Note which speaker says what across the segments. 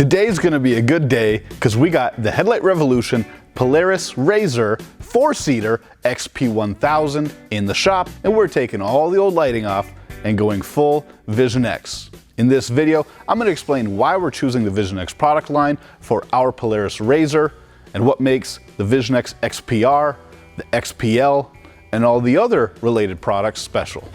Speaker 1: Today's gonna be a good day because we got the Headlight Revolution Polaris Razor 4-seater XP1000 in the shop, and we're taking all the old lighting off and going full VisonX. In this video, I'm going to explain why we're choosing the VisonX product line for our Polaris Razor and what makes the VisonX XPR, the XPL, and all the other related products special.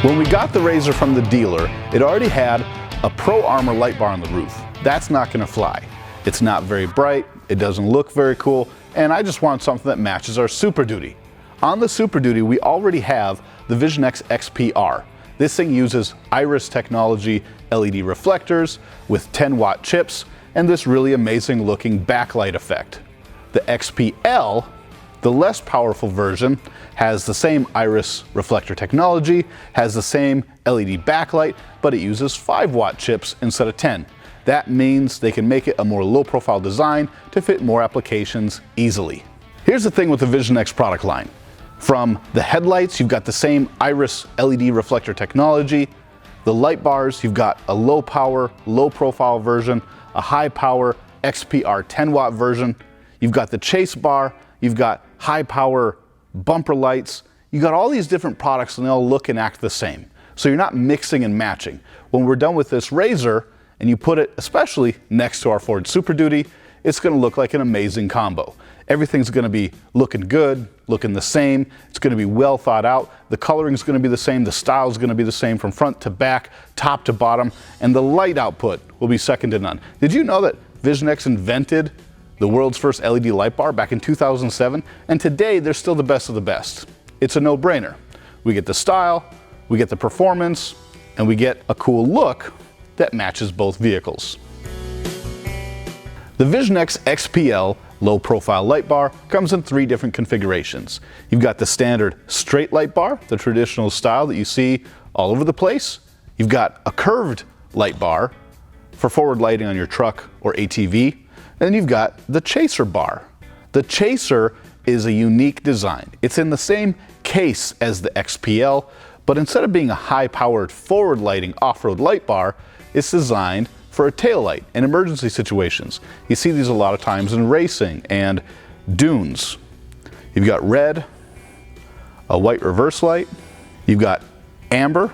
Speaker 1: When we got the Razor from the dealer, it already had a Pro Armor light bar on the roof. That's not gonna fly. It's not very bright, it doesn't look very cool, and I just want something that matches our Super Duty. On the Super Duty, we already have the VisonX XPR. This thing uses Iris technology LED reflectors with 10-watt chips and this really amazing looking backlight effect. The XPL, the less powerful version, has the same Iris reflector technology, has the same LED backlight, but it uses 5-watt chips instead of 10. That means they can make it a more low-profile design to fit more applications easily. Here's the thing with the VisonX product line. From the headlights, you've got the same Iris LED reflector technology. The light bars, you've got a low-power, low-profile version, a high-power XPR 10-watt version. You've got the chase bar, you've got high-power bumper lights. You got all these different products and they all look and act the same. So you're not mixing and matching. When we're done with this Razor and you put it especially next to our Ford Super Duty, it's gonna look like an amazing combo. Everything's gonna be looking good, looking the same. It's gonna be well thought out. The coloring's gonna be the same. The style's gonna be the same from front to back, top to bottom, and the light output will be second to none. Did you know that VisonX invented the world's first LED light bar back in 2007, and today they're still the best of the best. It's a no-brainer. We get the style, we get the performance, and we get a cool look that matches both vehicles. The VisonX XPL low-profile light bar comes in 3 different configurations. You've got the standard straight light bar, the traditional style that you see all over the place. You've got a curved light bar for forward lighting on your truck or ATV. And then you've got the chaser bar. The chaser is a unique design. It's in the same case as the XPL, but instead of being a high-powered forward lighting off-road light bar, it's designed for a taillight in emergency situations. You see these a lot of times in racing and dunes. You've got red, a white reverse light, you've got amber,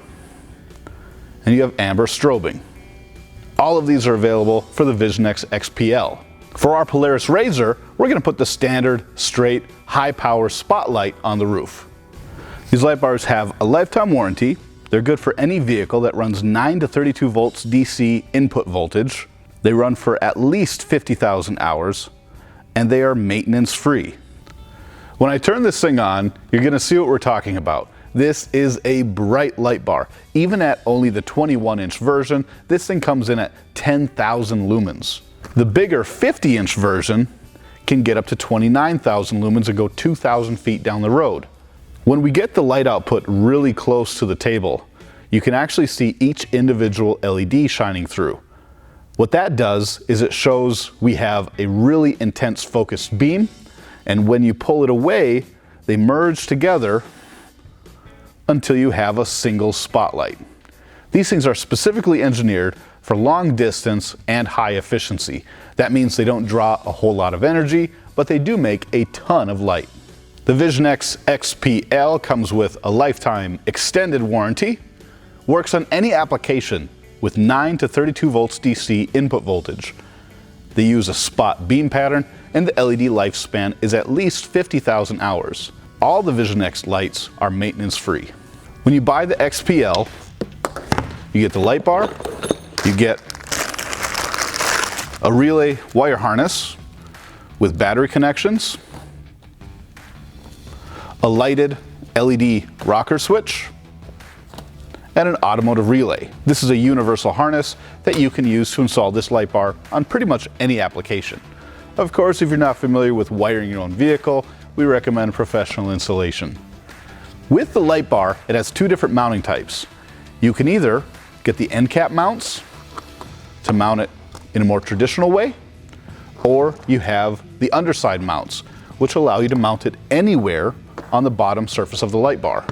Speaker 1: and you have amber strobing. All of these are available for the VisonX XPL. For our Polaris Razor, we're going to put the standard, straight, high-power spotlight on the roof. These light bars have a lifetime warranty. They're good for any vehicle that runs 9 to 32 volts DC input voltage. They run for at least 50,000 hours, and they are maintenance-free. When I turn this thing on, you're going to see what we're talking about. This is a bright light bar. Even at only the 21-inch version, this thing comes in at 10,000 lumens. The bigger 50-inch version can get up to 29,000 lumens and go 2,000 feet down the road. When we get the light output really close to the table, you can actually see each individual LED shining through. What that does is it shows we have a really intense focused beam, and when you pull it away, they merge together until you have a single spotlight. These things are specifically engineered for long distance and high efficiency. That means they don't draw a whole lot of energy, but they do make a ton of light. The VisonX XPL comes with a lifetime extended warranty, works on any application with 9 to 32 volts DC input voltage. They use a spot beam pattern, and the LED lifespan is at least 50,000 hours. All the VisonX lights are maintenance free. When you buy the XPL, you get the light bar, you get a relay wire harness with battery connections, a lighted LED rocker switch, and an automotive relay. This is a universal harness that you can use to install this light bar on pretty much any application. Of course, if you're not familiar with wiring your own vehicle, we recommend professional installation. With the light bar, it has 2 different mounting types. You can either get the end cap mounts to mount it in a more traditional way, or you have the underside mounts, which allow you to mount it anywhere on the bottom surface of the light bar.